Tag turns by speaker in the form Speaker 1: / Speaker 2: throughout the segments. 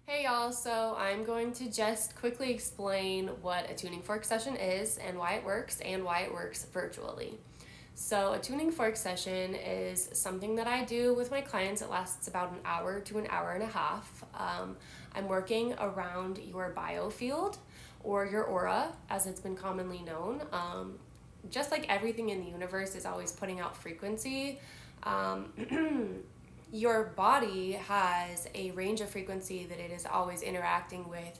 Speaker 1: Hey y'all, so I'm going to just quickly explain what a tuning fork session is and why it works virtually. So, a tuning fork session is something that I do with my clients. It lasts about an hour to an hour and a half. I'm working around your biofield or your aura, as it's been commonly known. Just like everything in the universe is always putting out frequency, um, your body has a range of frequency that it is always interacting with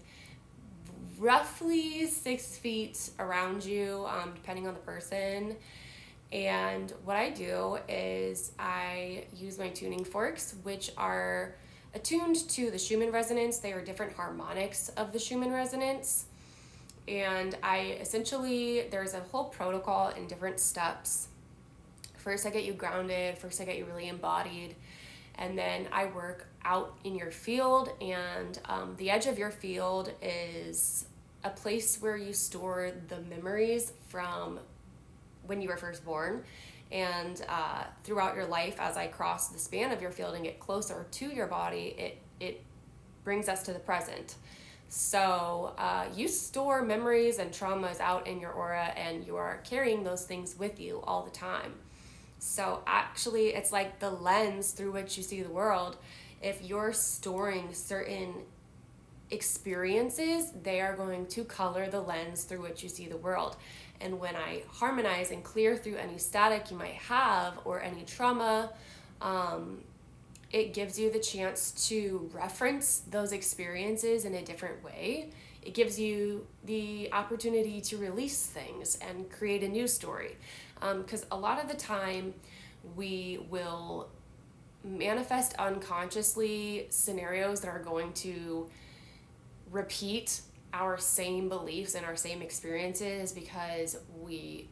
Speaker 1: roughly 6 feet around you, depending on the person. And what I do is I use my tuning forks, which are attuned to the Schumann resonance. They are different harmonics of the Schumann resonance. And there's a whole protocol and different steps. First, I get you grounded, first, I get you really embodied. And then I work out in your field, and the edge of your field is a place where you store the memories from when you were first born. And throughout your life, as I cross the span of your field and get closer to your body, it brings us to the present. So you store memories and traumas out in your aura, and you are carrying those things with you all the time. So actually, it's like the lens through which you see the world. If you're storing certain experiences, they are going to color the lens through which you see the world. And when I harmonize and clear through any static you might have or any trauma, it gives you the chance to reference those experiences in a different way. It gives you the opportunity to release things and create a new story. Because a lot of the time we will manifest unconsciously scenarios that are going to repeat our same beliefs and our same experiences because we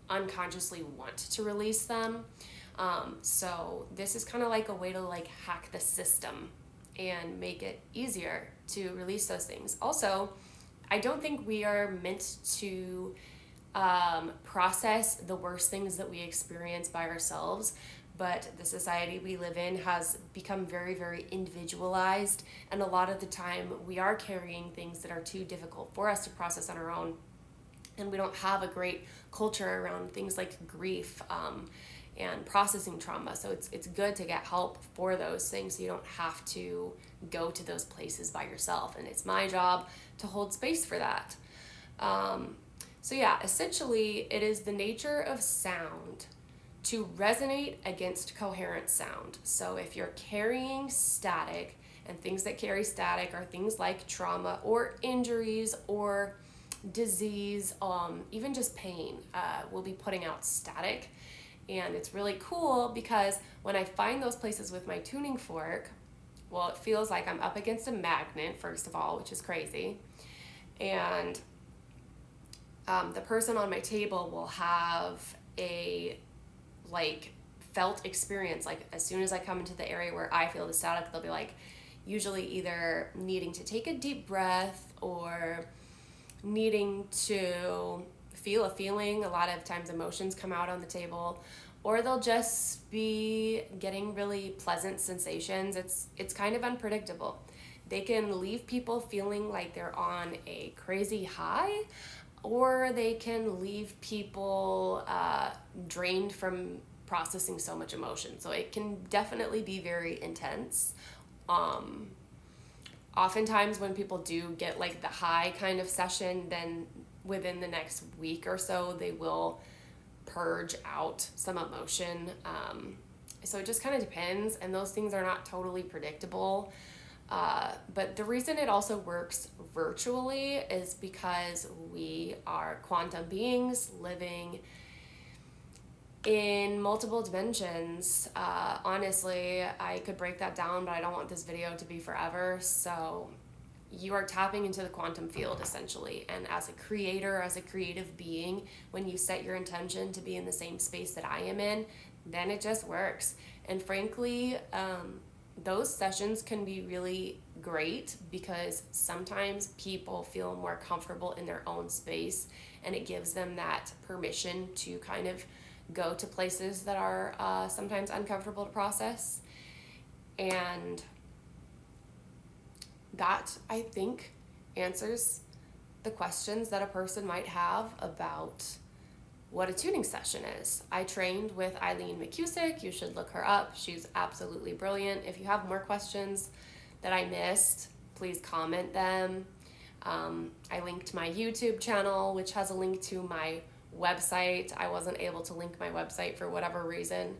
Speaker 1: unconsciously want to release them. So this is kind of like a way to like hack the system and make it easier to release those things. Also, I don't think we are meant to process the worst things that we experience by ourselves, but the society we live in has become very, very individualized, and a lot of the time we are carrying things that are too difficult for us to process on our own, and we don't have a great culture around things like grief and processing trauma. So it's good to get help for those things so you don't have to go to those places by yourself, and it's my job to hold space for that. So yeah, essentially it is the nature of sound to resonate against coherent sound. So if you're carrying static, and things that carry static are things like trauma or injuries or disease, even just pain, will be putting out static. And it's really cool because when I find those places with my tuning fork, well, it feels like I'm up against a magnet, first of all, which is crazy. And the person on my table will have a like felt experience. Like as soon as I come into the area where I feel the static, they'll be like usually either needing to take a deep breath or needing to feel a feeling. A lot of times emotions come out on the table, or they'll just be getting really pleasant sensations. It's kind of unpredictable. They can leave people feeling like they're on a crazy high, or they can leave people drained from processing so much emotion. So it can definitely be very intense. Um, Oftentimes when people do get like the high kind of session, then within the next week or so they will purge out some emotion. So it just kind of depends, and those things are not totally predictable. But the reason it also works virtually is because we are quantum beings living in multiple dimensions. Honestly, I could break that down, but I don't want this video to be forever. So you are tapping into the quantum field essentially. And as a creator, as a creative being, when you set your intention to be in the same space that I am in, then it just works. And frankly, those sessions can be really great because sometimes people feel more comfortable in their own space, and it gives them that permission to kind of go to places that are sometimes uncomfortable to process. And that, I think, answers the questions that a person might have about what a tuning session is. I trained with Eileen McCusick. You should look her up. She's absolutely brilliant. If you have more questions that I missed, please comment them. I linked my YouTube channel, which has a link to my website. I wasn't able to link my website for whatever reason.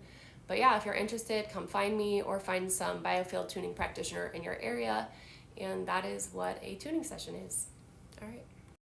Speaker 1: But yeah, if you're interested, come find me or find some biofield tuning practitioner in your area. And that is what a tuning session is. All right.